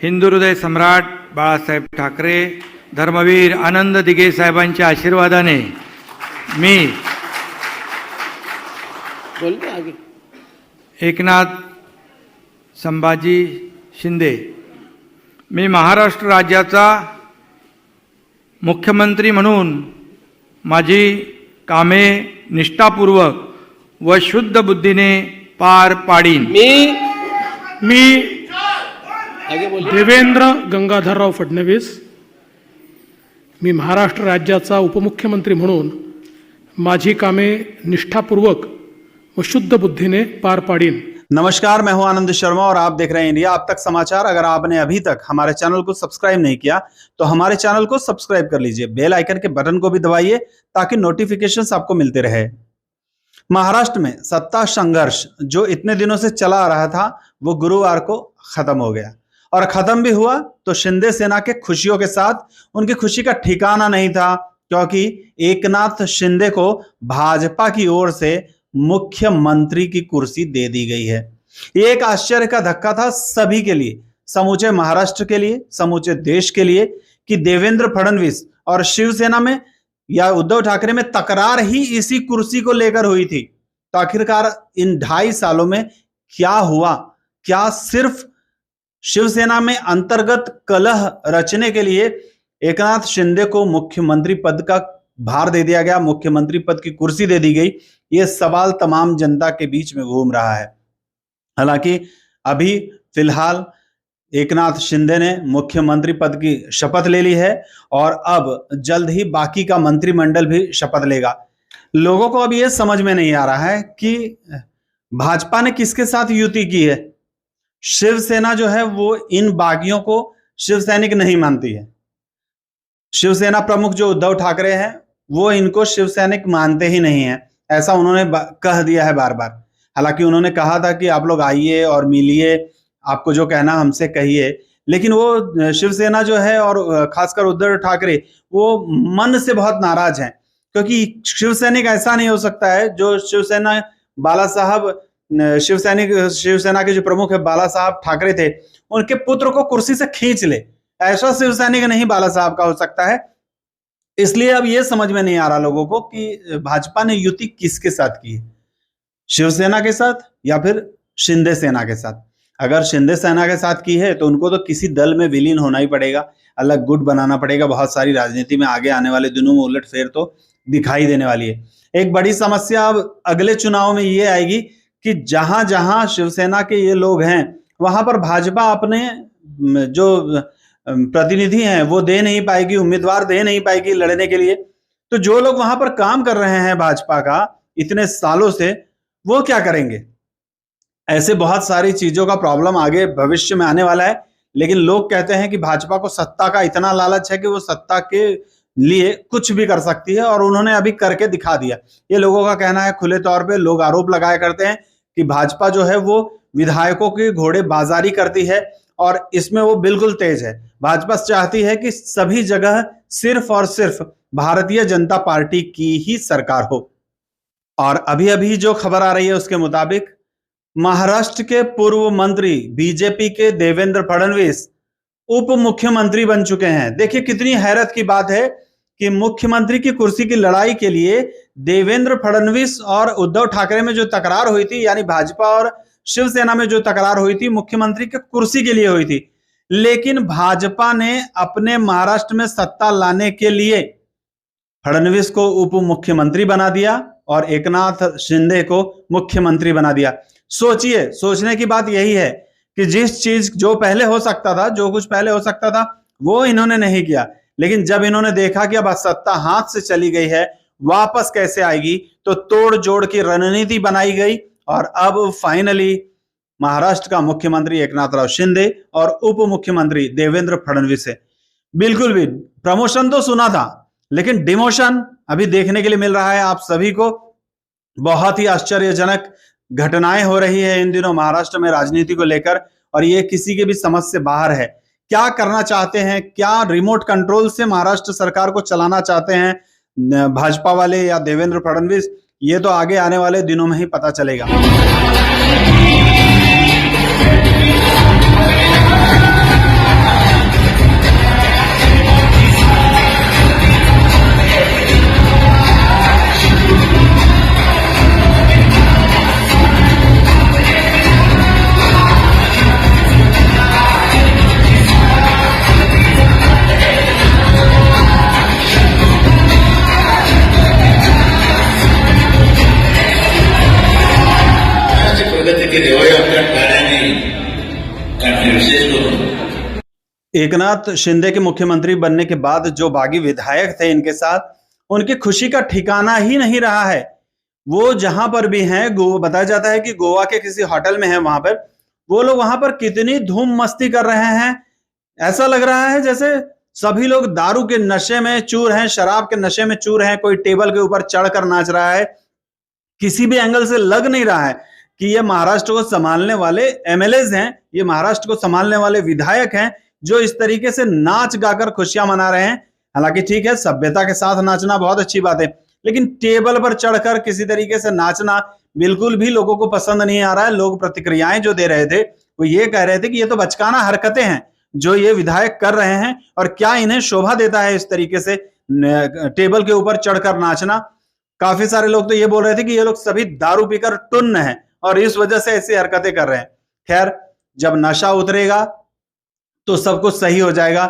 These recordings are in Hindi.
हिंदू हृदय सम्राट बाळासाहेब ठाकरे, धर्मवीर आनंद दिघे साहेबांच्या आशीर्वादाने मी एकनाथ संभाजी शिंदे मी महाराष्ट्र राज्याचा मुख्यमंत्री म्हणून माझी कामे निष्ठापूर्वक व शुद्ध बुद्धीने पार पाडीन। मी देवेंद्र गंगाधरराव फडणवीस मी महाराष्ट्र राज्याचा उपमुख्यमंत्री म्हणून माझी कामे निष्ठापूर्वक व शुद्ध बुद्धीने पार पाडीन। नमस्कार, मैं हूं आनंद शर्मा और आप देख रहे हैं इंडिया अब तक समाचार। अगर आपने अभी तक हमारे चैनल को सब्सक्राइब नहीं किया तो हमारे चैनल को सब्सक्राइब कर लीजिए, बेल आइकन के बटन को भी दबाइए ताकि नोटिफिकेशंस आपको मिलते रहे। महाराष्ट्र में सत्ता संघर्ष जो इतने दिनों से चला आ रहा था वो गुरुवार को खत्म हो गया, और खत्म भी हुआ तो शिंदे सेना के खुशियों के साथ उनकी खुशी का ठिकाना नहीं था, क्योंकि एकनाथ शिंदे को भाजपा की ओर से मुख्यमंत्री की कुर्सी दे दी गई है। ये एक आश्चर्य का धक्का था सभी के लिए, समूचे महाराष्ट्र के लिए, समूचे देश के लिए, कि देवेंद्र फडणवीस और शिवसेना में या उद्धव ठाकरे में तकरार ही इसी कुर्सी को लेकर हुई थी। तो आखिरकार इन 2.5 सालों में क्या हुआ? क्या सिर्फ शिवसेना में अंतर्गत कलह रचने के लिए एकनाथ शिंदे को मुख्यमंत्री पद का भार दे दिया गया, मुख्यमंत्री पद की कुर्सी दे दी गई? ये सवाल तमाम जनता के बीच में घूम रहा है। हालांकि अभी फिलहाल एकनाथ शिंदे ने मुख्यमंत्री पद की शपथ ले ली है और अब जल्द ही बाकी का मंत्रिमंडल भी शपथ लेगा। लोगों को अब यह समझ में नहीं आ रहा है कि भाजपा ने किसके साथ युति की है। शिवसेना जो है वो इन बागियों को शिवसैनिक नहीं मानती है। शिवसेना प्रमुख जो उद्धव ठाकरे हैं वो इनको शिवसैनिक मानते ही नहीं है, ऐसा उन्होंने कह दिया है बार बार। हालांकि उन्होंने कहा था कि आप लोग आइए और मिलिए, आपको जो कहना हमसे कहिए, लेकिन वो शिवसेना जो है और खासकर उद्धव ठाकरे वो मन से बहुत नाराज हैं, क्योंकि शिवसैनिक ऐसा नहीं हो सकता है जो शिवसेना बाला साहब शिवसेना के जो प्रमुख है बाला साहब ठाकरे थे, उनके पुत्र को कुर्सी से खींच ले। ऐसा शिवसैनिक नहीं बाला साहब का हो सकता है। इसलिए अब यह समझ में नहीं आ रहा लोगों को कि भाजपा ने युति किसके साथ की है, शिवसेना के साथ या फिर शिंदे सेना के साथ। अगर शिंदे सेना के साथ की है तो उनको तो किसी दल में विलीन होना ही पड़ेगा, अलग गुट बनाना पड़ेगा। बहुत सारी राजनीति में आगे आने वाले दिनों में उलटफेर तो दिखाई देने वाली है। एक बड़ी समस्या अब अगले चुनाव में ये आएगी कि जहां जहां शिवसेना के ये लोग हैं वहां पर भाजपा अपने जो प्रतिनिधि हैं वो दे नहीं पाएगी, उम्मीदवार दे नहीं पाएगी लड़ने के लिए। तो जो लोग वहां पर काम कर रहे हैं भाजपा का इतने सालों से, वो क्या करेंगे? ऐसे बहुत सारी चीजों का प्रॉब्लम आगे भविष्य में आने वाला है। लेकिन लोग कहते हैं कि भाजपा को सत्ता का इतना लालच है कि वो सत्ता के लिए कुछ भी कर सकती है, और उन्होंने अभी करके दिखा दिया। ये लोगों का कहना है, खुले तौर पे लोग आरोप लगाया करते हैं कि भाजपा जो है वो विधायकों की घोड़े बाजारी करती है, और इसमें वो बिल्कुल तेज है। भाजपा चाहती है कि सभी जगह सिर्फ और सिर्फ भारतीय जनता पार्टी की ही सरकार हो। और अभी अभी जो खबर आ रही है उसके मुताबिक महाराष्ट्र के पूर्व मंत्री बीजेपी के देवेंद्र फडणवीस उप मुख्यमंत्री बन चुके हैं। देखिए कितनी हैरत की बात है कि मुख्यमंत्री की कुर्सी की लड़ाई के लिए देवेंद्र फडणवीस और उद्धव ठाकरे में जो तकरार हुई थी, यानी भाजपा और शिवसेना में जो तकरार हुई थी, मुख्यमंत्री की कुर्सी के लिए हुई थी। लेकिन भाजपा ने अपने महाराष्ट्र में सत्ता लाने के लिए फडणवीस को उप मुख्यमंत्री बना दिया और एकनाथ शिंदे को मुख्यमंत्री बना दिया। सोचिए, सोचने की बात यही है कि जिस चीज जो पहले हो सकता था, जो कुछ पहले हो सकता था वो इन्होंने नहीं किया, लेकिन जब इन्होंने देखा कि अब सत्ता हाथ से चली गई है, वापस कैसे आएगी, तो तोड़ जोड़ की रणनीति बनाई गई। और अब फाइनली महाराष्ट्र का मुख्यमंत्री एकनाथराव शिंदे और उप मुख्यमंत्री देवेंद्र फडणवीस है। बिल्कुल भी प्रमोशन तो सुना था, लेकिन डिमोशन अभी देखने के लिए मिल रहा है आप सभी को। बहुत ही आश्चर्यजनक घटनाएं हो रही है इन दिनों महाराष्ट्र में राजनीति को लेकर, और ये किसी के भी समझ से बाहर है। क्या करना चाहते हैं, क्या रिमोट कंट्रोल से महाराष्ट्र सरकार को चलाना चाहते हैं भाजपा वाले या देवेंद्र फडणवीस, ये तो आगे आने वाले दिनों में ही पता चलेगा। एकनाथ शिंदे के मुख्यमंत्री बनने के बाद जो बागी विधायक थे इनके साथ, उनकी खुशी का ठिकाना ही नहीं रहा है। वो जहां पर भी हैं, बताया जाता है कि गोवा के किसी होटल में है, वहां पर वो लोग वहां पर कितनी धूम मस्ती कर रहे हैं। ऐसा लग रहा है जैसे सभी लोग दारू के नशे में चूर हैं, शराब के नशे में चूर हैं। कोई टेबल के ऊपर चढ़कर नाच रहा है। किसी भी एंगल से लग नहीं रहा है कि ये महाराष्ट्र को संभालने वाले एमएलएज हैं, ये महाराष्ट्र को संभालने वाले विधायक हैं जो इस तरीके से नाच गाकर खुशियां मना रहे हैं। हालांकि ठीक है, सभ्यता के साथ नाचना बहुत अच्छी बात है, लेकिन टेबल पर चढ़कर किसी तरीके से नाचना बिल्कुल भी लोगों को पसंद नहीं आ रहा है। लोग प्रतिक्रियाएं जो दे रहे थे वो ये कह रहे थे कि ये तो बचकाना हरकतें हैं जो ये विधायक कर रहे हैं, और क्या इन्हें शोभा देता है इस तरीके से टेबल के ऊपर चढ़कर नाचना। काफी सारे लोग तो ये बोल रहे थे कि ये लोग सभी दारू पीकर टुन्न हैं और इस वजह से ऐसी हरकतें कर रहे हैं। खैर, जब नशा उतरेगा तो सब कुछ सही हो जाएगा।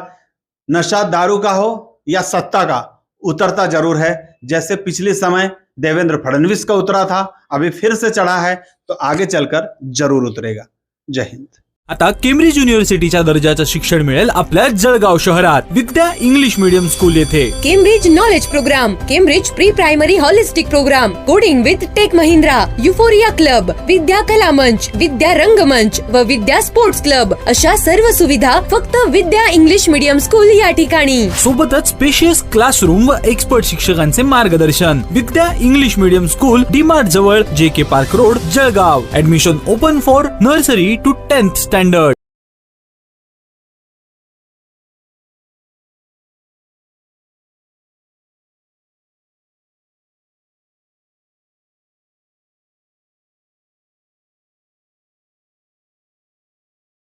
नशा दारू का हो या सत्ता का, उतरता जरूर है। जैसे पिछले समय देवेंद्र फडणवीस का उतरा था, अभी फिर से चढ़ा है, तो आगे चलकर जरूर उतरेगा। जय हिंद। आता केम्ब्रिज युनिव्हर्सिटीच्या दर्जाचं शिक्षण मिळेल आपल्या जळगाव शहरात विद्या इंग्लिश मीडियम स्कूल येथे। Cambridge knowledge program, Cambridge pre primary holistic program, coding with Tech Mahindra, Euphoria club, Vidya Kala Manch, विद्या रंगमंच व विद्या स्पोर्ट्स क्लब अशा सर्व सुविधा फक्त विद्या इंग्लिश मीडियम स्कूल या ठिकाणी। सोबतच स्पेशियस क्लासरूम व एक्सपर्ट शिक्षकांचे मार्गदर्शन। Vidya English medium school, DMart जवळ, JK park road, Jalgaon. Admission open for nursery to 10th standard.